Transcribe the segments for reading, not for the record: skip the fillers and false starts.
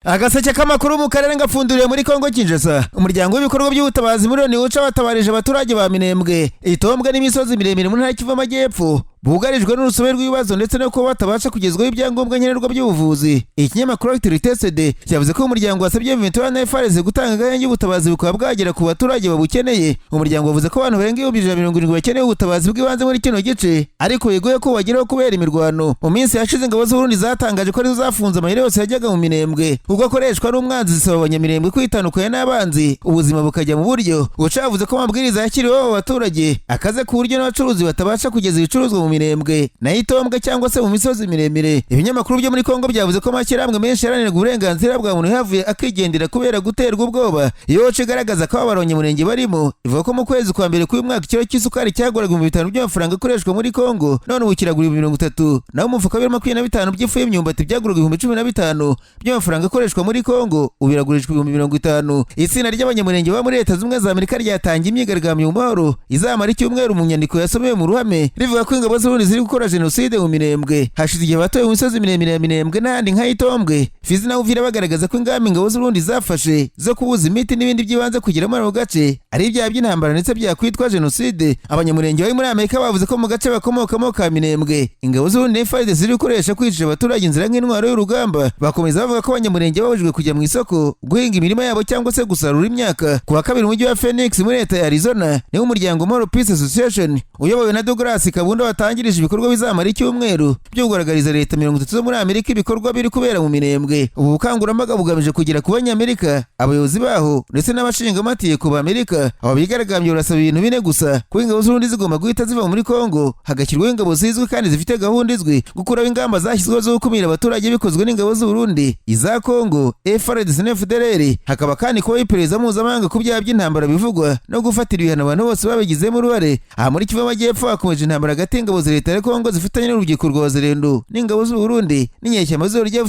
Agaseke k'amakuru mu karere ngapfunduriye muri Kongo Kinshasa. Umuryango w'ibikorwa by'ubutabazi muri Ocha watabarije abaturage ba Minembwe itombwe n'imisozi miremire mu ntara y'Kivu y'Amajyepfo bugarijwe n'urusobe rw'ibibazo ndetse no kuba batabasha kugezwaho ibyangombwa nkenerwa by'ubuvuzi. Ikinyamakuru Activité cyavuze ko umuryango wasabye Ventura na FRS gutanga agahenge y'ubutabazi bukaba bwagera ku baturage babukeneye. Umuryango wavuze ko abantu barenga 170 bakeneye ubutabazi bw'ibanze muri kino gice, ariko yegoye ko bageraho kubera imirwano. Mu minsi yashize ingabo z'u Burundi zatangaje ko arizo zafunze amayira yose yajyaga mu Minembwe ubwo akoreshwa n'umwanzi, zisaba abanyamirembwe kwitandukanya n'abanzi ubuzima bukajya mu buryo. Ocha yavuze ko amabwiriza yakiriweho abo baturage akaze ku buryo n'abacuruzi batabasha kugeza ibicuruzwa mu Minembwe na itombwe cyangwa se mu misozi miremire. Ibinyamakuru byo muri Kongo byavuze ko amashyirahamwe menshi yaranira uburenganzira bwa muntu yavuye akigendera kubera guterwa ubwoba. Ocha igaragaza ko abaronye murenge barimo ivuga ko mu kwezi kwa mbere k'uyu mwaka ikiro cy'isukari cyaguraga 5,000 by'amafaranga akoreshwa muri Kongo, none ubu kiragura 30,000, naho umufuka wa 25 by'ifu y'imyumbati byaguraga 15,000 by'amafaranga akoreshwa muri Kongo ubu biragurishwa 50,000. Itsinda ry'abanyamurenge ba muri Leta Zunze za Amerika ryatangiye imyigaragambyo mu mahoro izamara icyumweru mu nyandiko yasomewe mu ruhame rivuga ko ingabo z'Uburundi ziri gukora jenoside mu Minembwe. Hashize igihe batoye mu misozi miremire ya Minembwe n'ahandi nka Itombwe, Fizi na Uvira bagaragaza ko ingabo z'Uburundi zafashe zo kubuza imiti n'ibindi by'ibanze kugira muri ako gace ari ibyaha by'intambara ndetse byakwitwa jenoside. Abanyamurenge bari muri Amerika bavuze ko mu gace bakomokamo ka Minembwe ingabo z'Uburundi n'FARDC ziri gukoresha kwicisha abaturage inzira nk'intwaro y'urugamba. Bakomeza bavuga ko abanyamurenge babujijwe kujya mu isoko guhinga imirima yabo cyangwa se gusarura imyaka. Ku wa kabiri mu mujyi wa Phoenix muri Leta ya Arizona niho umuryango Muri Peace Association uyobowe na Douglas Kabunda watangirije ibikorwa bizamara icyumweru byo kugaragariza Leta 30 zo muri Amerika ibikorwa biri kubera mu Minembwe. Ubu bukangurambaga bugamije kugera ku banyamerika, abayobozi baho ndetse n'abashinga amategeko ba Amerika. Aba bigaragambye barasaba ibintu bine gusa: ko ingabo z'Uburundi zigomba guhita ziva muri Kongo, hagashyirwaho ingabo zizwi kandi zifite gahunda izwi, gukuraho ingamba zashyizweho zo gukumira abaturage bikozwe n'ingabo z'Uburundi, iza Kongo, FARDC na FDLR. Hakaba kandi kuba iperereza mpuzamahanga ku byaha by'intambara bivugwa no gufatira ibihano abantu bose babigizemo uruhare. Aha muri Kivu y'Amajyepfo hakomeje intambara hagati y'ingabo za Leta ya Kongo zifatanye n'urubyiruko rwa Wazalendo n'ingabo z'Uburundi n'inyeshyamba z'Urujya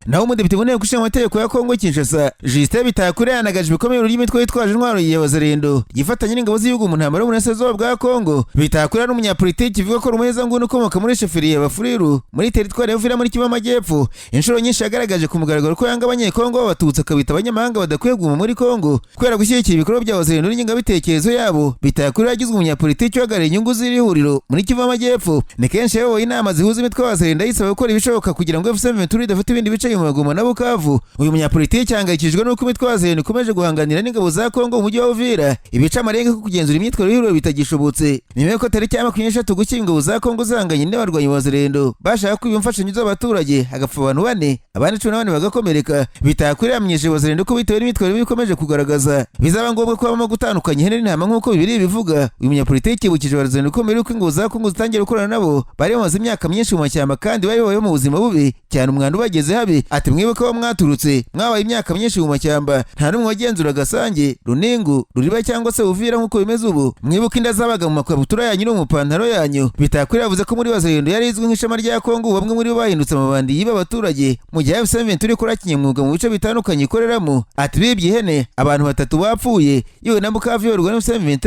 naho umudepite mu nteko ishinga amategeko ya Kongo Kinshasa Justin Bitakure yanagaje ibikomeye ry'imitwe yitwaje intwaro ya Wazalendo yifatanye n'ingabo z'igihugu mu ntambara y'uburasirazuba bwa Kongo. Bitakure n'umunyapolitiki bivuga ko rumeza nguni ukomoka muri sheferi ya Bafuriru muri teritwari ya Uvira muri Kivu y'Amajyepfo inshuro nyinshi yagaragaje ku mugaragaro ko yanga abanyekongo b'abatutsi akabita abanyamahanga badakwiye guma muri Kongo kubera gushyigikira ibikorwa bya Wazalendo n'ingengabitekerezo yabo. Bitakure yagizwe umunyapolitiki uhagarariye inyungu z'iri huriro muri Kivu y'Amajyepfo. Ni kenshi yayoboye inama zihuza imitwe ya Wazalendo yisaba gukora ibishoboka kugira ngo FCM idafite ibindi bice mu Goma na Bukavu. Uyu munyapolitiki yahangayikishijwe n'uko imitwe ya Wazalendo ikomeje guhanganira n'ingabo za Kongo mu mujyi wa Uvira, ibica amarenga ko kugenzura imyitwarire y'ihuriro bitagishobotse. Nyuma ko tariki ya 23 gushyingo ingabo za Kongo zahanganye n'abarwanyi ba Wazalendo bashaka ko imfashanyo z'abaturage hagapfa abantu 4 abandi 14 bagakomereka. Bitakure yamenyesheje Wazalendo ko bitewe n'imyitwarire bikomeje kugaragaza bizaba ngombwa ko habamo gutandukanya ihene n'intama nk'uko bibiri bivuga. Uyu munyapolitiki yibukije Wazalendo ko mbere y'uko ingabo za Kongo zitangira gukorana nabo bari bamaze imyaka myinshi mu mashyamba kandi bari babayeho mu buzima bubi cyane, umwanda ubageze habi. Ati mwibuke aho mwaturutse, mwabaye imyaka myinshi mu mashyamba, nta n'umwe wagenzura Gasange, Runingu, Ruriba cyangwa se Uvira nk'uko bimeze ubu. Mwibuke inda zabaga mu makabutura yanyu no mu pantaro yanyu. Bitakure yavuze ko muri Wazalendo yari izwi nk'ishema rya Kongo, bamwe muri bo bahindutse amabandi yiba abaturage mu gihe FCM ikora kinyamwuga mu bice bitandukanye ikoreramo. Ati bibye ihene abantu 3 bapfuye yewe na Bukavu yorwa na FCM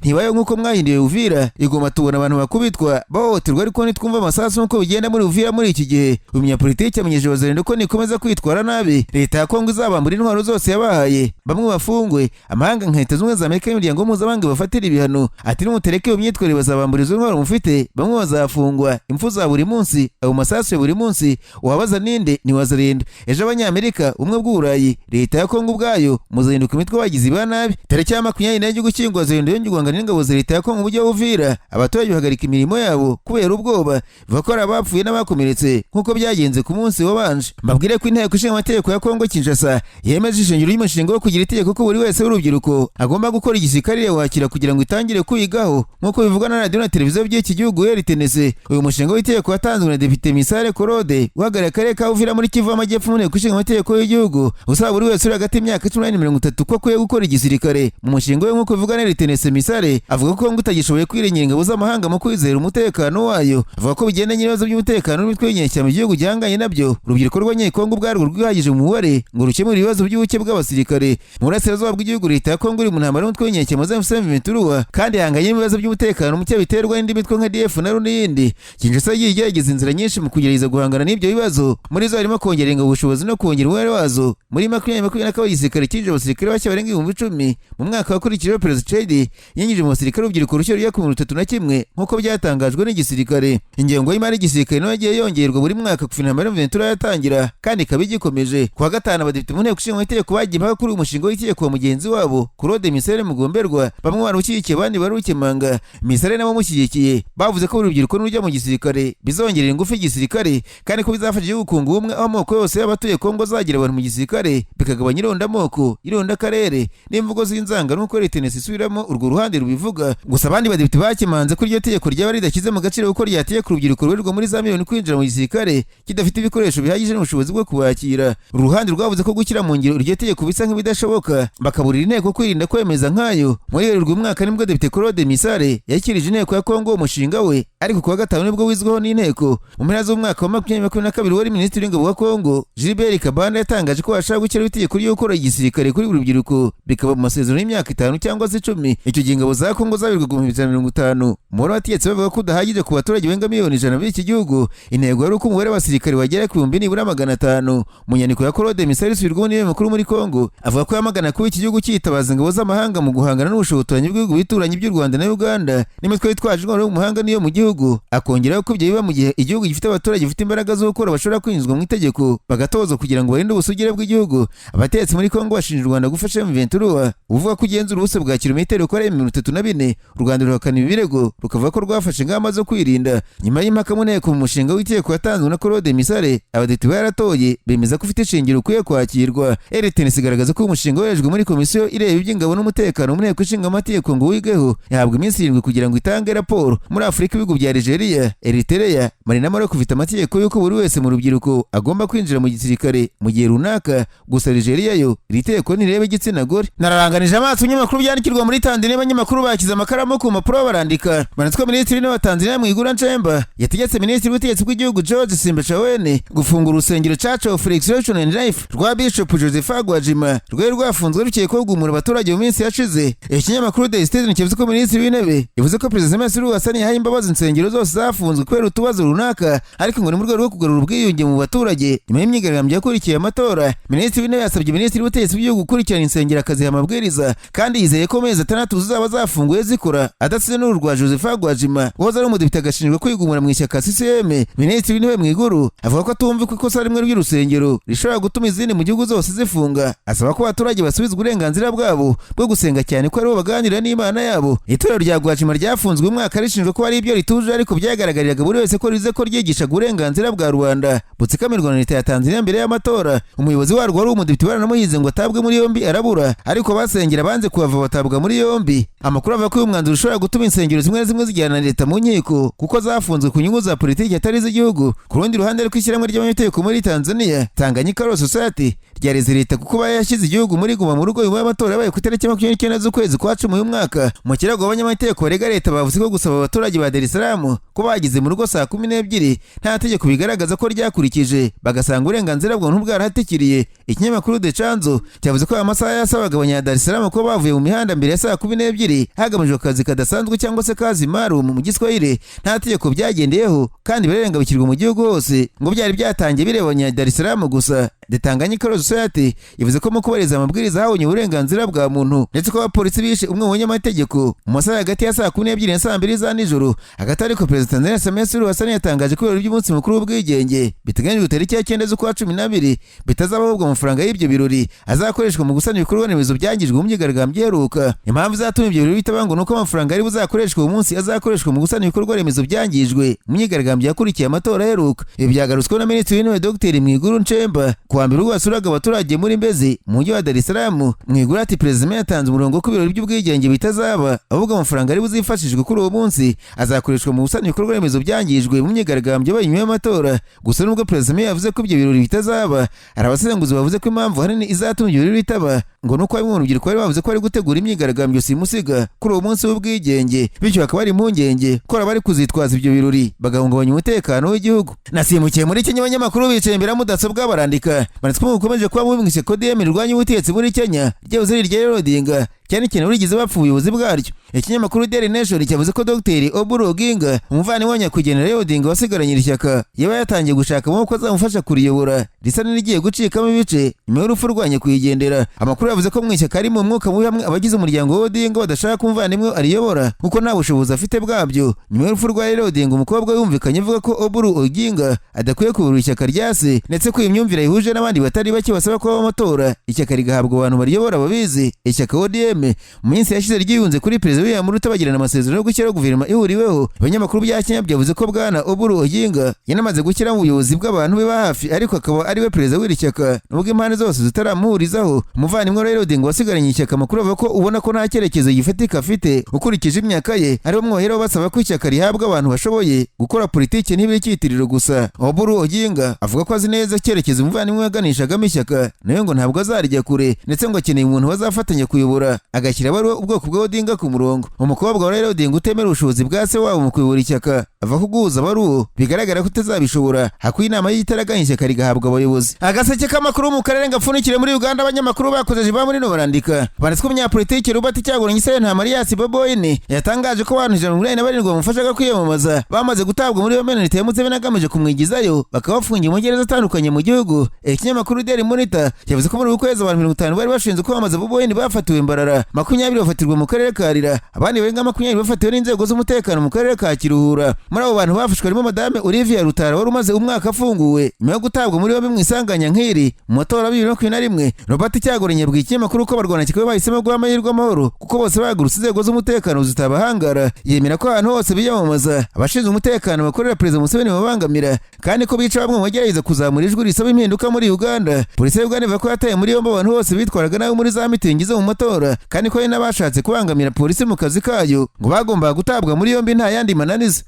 ntibayo nk'uko mwahinduye Uvira. Igoma tubona abantu bakubitwa bahohoterwa ariko ntitwumva amasasu nk'uko bigenda muri Uvira muri iki gihe. Uyu munyapolitiki amenyesheje Wazalendo ko nikomeza kwitwara nabi Leta ya Kongo izabambura intwaro zose yabahaye, bamwe bafungwe, amahanga nka Leta Zunze za Amerika n'imiryango mpuzamahanga bafatira ibihano. Ati n'umutereke iyo myitwarire bazabambura izo ntwaro mufite, bamwe bazafungwa, impfu za buri munsi, abo masasu ya buri munsi. Uwabaza ninde ni Wazalendo. Ejo Abanyamerika, umwe bw'Uburayi, Leta ya Kongo ubwayo muzahinduka imitwe bagizi ba nabi. Tariki ya 24 y'ugushyingo Wazalendo yongeye guhangana n'ingabo za Leta ya Kongo mu mujyi wa Uvira. Abaturage bahagarika imirimo yabo kubera ubwoba, bivuga ko abapfuye n'abakomeretse nk'uko byagenze ku munsi wabanje. Mbabwire ko inteko ishinga amategeko ya Kongo Kinshasa yemeje ishingiro y'umushinga wo kugira itegeko ko buri wese w'urubyiruko agomba gukora igisirikare wakira kugira ngo itangire kuyigaho nk'uko bivugwa na radio na televiziyo by'iki gihugu RTNC. Uyu mushinga w'itegeko watanzwe na Depite Misale Korode uhagarariye Akarere ka Uvira muri Kivu y'Amajyepfo mu nteko ishinga amategeko y'igihugu, usaba buri wese uri hagati y'imyaka 18 na 30 ko akwiye gukora igisirikare. Mu mushinga we nk'uko bivugwa na RTNC, Misale avuga ko Kongo itagishoboye kwiringira ingabo z'amahanga mu kwizera kwizera umutekano wayo. Avuga ko bigendanye n'ibibazo by'umutekano n'imitwe y'inyeshyamba igihugu gihanganye nabyo, urubyiruko rw'abanyekongo ubwarwo rwihagije mu mubare ngo rukemure ibibazo by'ubuke bw'abasirikare. Mu burasirazuba bw'igihugu leta ya Kongo iri mu ntambara n'umutwe w'inyeshyamba za M23 kandi ihanganye n'ibibazo by'umutekano muke biterwa n'indi mitwe nka DF na n'iyindi. Kinshasa yigerageza inzira nyinshi mu kugerageza guhangana n'ibyo bibazo, muri zo harimo kongera ubushobozi no kongera umubare wazo. Muri 2022 igisirikare cyinjije abasirikare bashya barenga 10,000 mu mwaka wakurikijeho Perezida Tshisekedi yinjije mu basirikare urubyiruko rushya rujya ku 31 nk'uko byatangajwe n'igisirikare. Ingengo y'imari y'igisirikare nayo yagiye yongerwa buri mwaka kuva intambara y'M23 yatangira kandi ikaba igikomeje. Kuwa gatanu abadepite mu nteko ishinga amategeko bagiye impaka kuri umushinga w'itegeko wa mugenzi wabo Claude Misere Mugomberwa, bamwe barushyigikiye abandi barukemanga. Misere nabo mushyigikiye bavuze ko urubyiruko n'urujya mu gisirikare bizongerera ingufu igisirikare kandi ko bizafasha igihugu kunga ubumwe aho amoko yose y'abatuye Kongo azagira abantu mu gisirikare, bikagabanya irondamoko, Karere n'imvugo z'inzanga n'uko leta isubiramo urwo ruhande rubivuga. Gusa abandi badepite bakemanze ko iryo tegeko ryaba ridakize mu gaciro kuko ryateye ku rubyiruko rurerwa muri za miliyoni kwinjira mu gisirikare kidafite ibikoresho bihagije n'ubushobozi bwo kubakira. Uruhande rwavuze ko gushyira mu ngiro iryo tegeko bisa nk'ibidashoboka, bakaburira inteko kwirinda kwemeza nk'ayo. Muri Werurwe umwaka nibwo Depite Claude Misare yakirije inteko ya Kongo umushinga we, ariko kuwa gatanu nibwo wizweho n'inteko. Mu mpera z'umwaka wa 2022 wari Minisitiri w'Ingabo wa Kongo Gilbert Kabanda yatangaje ko ashaka gushyiraho itegeko ryo gukora igisirikare kuri buri rubyiruko bikaba mu masezerano y'imyaka 5 cyangwa se 10. Icyo gihe ingabo za Kongo zabirwaga mu 2050. Muri wategetse bavuga ko udahagije ku baturage benga miliyoni 100 b'iki gihugu. Intego yari uko umubare w'abasirikare wagera ku 1000 nibura 500. Mu nyandiko ya Claude Misare isubirwamo n'iyo makuru muri Kongo avuga ko yamagana kuba iki gihugu cyitabaza ingabo z'amahanga mu guhangana n'ubushotoranyi bw'ibihugu bituranye by'u Rwanda na Uganda n'imitwe yitwaje intwaro yo mu mahanga niyo mu gihugu. Akongeraho ko ibyo biba mu gihe igihugu gifite abaturage bafite imbaraga zo gukora bashobora kwinjizwa mu itegeko bagatozwa kugira ngo barinde ubusugire bw'igihugu. Abatetsi muri Kongo bashinja u Rwanda gufasha M23 uvuga ko ugenzura ubuso bwa kilometero ukora 34. U Rwanda ruhakana ibirego rukavuga ko rwafashe ingamba zo kwirinda. Nyuma y'impaka mu nteko mu mushinga w'itegeko watanzwe na Claude Misare, abadepite baratoye bemeza ko ufite ishingiro ukwiye kwakirwa. RTNC igaragaza ko umushinga wejwe muri komisiyo ireba iby'ingabo n'umutekano mu nteko ishinga amategeko ngo wigeho yahabwa iminsi 7 kugira ngo itange raporo. Muri Afurika ibihugu bya Nigeria, Eritrea, Mali na Maroc bifite amategeko y'uko buri wese mu rubyiruko agomba kwinjira mu gisirikare mu gihe runaka. Gusa Nigeria yo iri tegeko ntireba igitsina gore. Nararanganije amaso ibinyamakuru byandikirwa muri Tanzania, abanyamakuru bakize amakaramu ku mpapuro barandika. Banditswe Minisitiri wa Tanzania Mwigulu Nchemba yategetse Minisitiri w'ubutegetsi bw'igihugu George Simbachawene gufungura urusengero Church of Resurrection and Life rwa Bishop Joseph Gwajima rwari rwafunzwe rukekwaho kugumura abaturage mu minsi yashize. Ikinyamakuru The Citizen kivuze ko Minisitiri w'Intebe yavuze ko Perezida Samia Suluhu Hassan yahaye imbabazi insengero zose zafunzwe kubera utubazo runaka, ariko ngo ni mu rwego rwo kugarura ubwiyunge mu baturage nyuma y'imyigaragambyo yakurikiye amatora. Minisitiri w'Intebe yasabye Minisitiri w'ubutegetsi bw'igihugu gukurikirana insengero akaziha amabwiriza, kandi yizeye ko amezi 6 zizaba zafunguye zikora adasize n'uru rwa Joseph Gwajima wahoze ari umudepite agashinjwa kwigumura mu ishyaka CCM. Minisitiri w'Intebe Mwigulu avuga ko atumva ko ikosa rimwe ry'urusengero rishobora gutuma izindi mu gihugu zose zifunga. Asaba ko abaturage basubizwa uburenganzira bwabo bwo gusenga cyane ko aribo baganira n'Imana yabo. Itorero rya Gwajima ryafunzwe umwaka rishinjwa ko ari ibyo rituje, ariko byagaragariraga buri wese ko rize ko ryigishaga uburenganzira bwa rubanda butsikamirwa na leta ya Tanzania mbere y'amatora. Umuyobozi warwo wari umudepite baranamuhize ngo atabwe muri yombi arabura, ariko basengera banze kuhava batabwa muri yombi. Amakuru avuga ko uyu mwanzuro ushobora gutuma insengero zimwe na zimwe zijyana na leta mu nkiko kuko zafunzwe ku nyungu za politiki atari iz'igihugu. Ku rundi ruhande rw'ishyirahamwe ry'abanyamategeko muri Tanzania, Tanganyika Law Society ryareze leta kuko bayashyize igihugu muri guma mu rugo nyuma y'amatora yabaye ku itariki 29 z'ukwezi kwa 10 uyu mwaka. Mu kirego abanyamategeko barega leta bavuze ko gusaba abaturage ba Dar es Salaam ko bagize mu rugo saa 12 nta tegeko bigaragaza ko ryakurikije, bagasanga uburenganzira bw'abantu bwarahatikiriye. Ikinyamakuru The Chanzo cyavuze ko amasaha yasabaga abanya Dar es Salaam ko bavuye mu mihanda mbere ya saa 12 hagamijwe akazi kadasanzwe cyangwa se kazi maalum mu Giswahili nta tegeko byagendeyeho, kandi birenga bikirwa mu gihugu hose ngo byari byatangiye bireba abanya Dar es Salaam gusa. The Tanganyika Law Society yavuze ko mu kubariza amabwiriza habonye uburenganzira bwa muntu, ndetse ko abapolisi bishe umwe mu banyamategeko mu masaha hagati ya saa 12 na saa 2 za nijoro. Hagati ariko Perezida Tanzania Samia Suluhu Hassan yatangaje ko ibirori by'umunsi mukuru w'ubwigenge biteganyijwe tariki ya 9 z'ukwa 12 bitazaba ahubwo amafaranga y'ibyo birori azakoreshwa mu gusana ibikorwa remezo byangijwe mu myigaragambyo iheruka. Impamvu izatuma ibyo birori bitaba ngo nuko amafaranga ari buzakoreshwa uyu munsi azakoreshwa mu gusana ibikorwa remezo byangijwe mu myigaragambyo yakurikiye amatora aheruka. Ibi byagarutsweho na Minisitiri w'Intebe Dr Mwigulu Nchemba kuwa mbere ubwo yasuraga abaturage muri Mbezi mu mujyi wa Dar es Salaam. Mwigulu ati Perezida yatanze umurongo ko ibirori by'ubwigenge bitazaba ahubwo amafaranga ari buzifashishwe kuri uwo munsi azakoreshwa mu gusana ibikorwa remezo byangijwe mu myigaragambyo yabaye nyuma y'amatora. Gusa nubwo Perezida yavuze ko ibyo birori bitazaba, arabasenguzi bavuze ko impamvu hanini izatuma ibyo birori bitaba ngo nuko bamwe mu rubyiruko bari bavuze ko bari gutegura imyigaragambyo simusiga kuri uwo munsi w'ubwigenge, bityo bakaba ari impungenge ko bari kuzitwaza ibyo birori bagahungabanya umutekano w'igihugu. Nasimukiye muri Kenya, abanyamakuru bicaye imbere ya mudasobwa barandika banditswe ko bukomeje kuba mu ishyaka ODM rirwanya ubutegetsi muri Kenya ryabuze rirya Odinga cyane cyane urigize bapfuye ubuyobozi bwaryo. Ikinyamakuru Daily Nation cyavuze ko Dr Oburu Oginga umuvandimwe wa nyakwigendera Odinga wasigaranye ishyaka yaba yatangiye gushaka amaboko azamufasha kuriyobora risa n'irigiye gucikamo ibice nyuma y'urupfu rwa nyakwigendera. Amakuru yavuze ko mu ishyaka ari mu mwuka mubi hamwe abagize umuryango wa Odinga badashaka ko umuvandimwe ariyobora kuko nta bushobozi afite bwabyo. Nyuma y'urupfu rwa Odinga umukobwa yumvikanye avuga ko Oburu Oginga adakwiye kubura ishyaka rya se ndetse ko imyumvire yihuje n'abandi batari bake basaba ko amatora ishyaka rigahabwa abantu bariyobora babizi. Ishyaka ODM mu minsi yashize ryiyunze kuri Perezida William Ruto bagirana amasezerano yo gushyiraho guverinoma ihuriweho. Abanyamakuru bya Kenya byavuze ko bwana Oburu Oginga yanamaze gushyiraho ubuyobozi bw'abantu be ba hafi ariko akaba ari we perezida w'iri shyaka nubwo impande zose zitaramuhurizaho. Umuvandimwe wa Odinga wasigaranye ishyaka amakuru avuga ko ubona ko nta cyerekezo gifatika afite ukurikije imyaka ye, aribo mwoheraho basaba ko ishyaka rihabwa abantu bashoboye gukora politiki ntibiri cyitiriro gusa. Oburu Oginga avuga ko azi neza icyerekezo umuvandimwe yaganishagamo ishyaka nayo ngo ntabwo azarijya kure ndetse ngo akeneye umuntu bazafatanya kuyobora agashyira bari ubwoko bwa Odinga ku murongo. Umukobwa wa Odinga utemera ubushobozi bwa se wabo mu kuyobora ishyaka ava ko guhuza bari uwo bigaragara ko utazabishobora hakwiye inama y'itaraganya ishyaka rigahabwa abayobozi. Agaseke k'amakuru mu karere ngapfunikire muri Uganda, abanyamakuru bakoze ba muri no barandika banditswe umunyapolitiki Robert Kyagulanyi Ntamaryasi Boboine yatangaje ko abantu 187 bamufashaga kwiyamamaza bamaze gutabwa muri yombi na leta ya Museveni agamije kumwigizayo bakaba bafungiye mu gereza atandukanye mu gihugu. Ikinyamakuru Daily Monitor yavuze ko muri uku kwezi abantu 50 bari bashinzwe kwamamaza Boboine bafatiwe imbarara, 20 bafatirwa mu karere ka Karere, abandi barenga 20 bafatiwe n'inzego z'umutekano mu karere ka Kiruhura. Muri abo bantu bafashwe harimo Madame Olivia Rutara wari umaze umwaka afunguwe nyuma yo gutabwa muri yombi mu isanganya nk'iri mu matora 2021. Robert Kyagulanyi yabwiye ikinyamakuru ko barwana kikaba bahisemo guha amahirwe amahoro kuko bose bagurutse inzego z'umutekano zitabahangara. Yemera ko ahantu hose biyamamaza abashinzwe umutekano bakorera Perezida Museveni babangamira kandi ko bica bamwe mu bagerageza kuzamura ijwi risaba impinduka muri Uganda. Polisi y'u Uganda ivuga ko yataye muri yombi abantu bose bitwaraga nabi muri za mitingi zo mu matora kandi ko hari n'abashatse kubangamira polisi mu kazi kayo ngo bagomba gutabwa muri yombi nta yandi mananiza.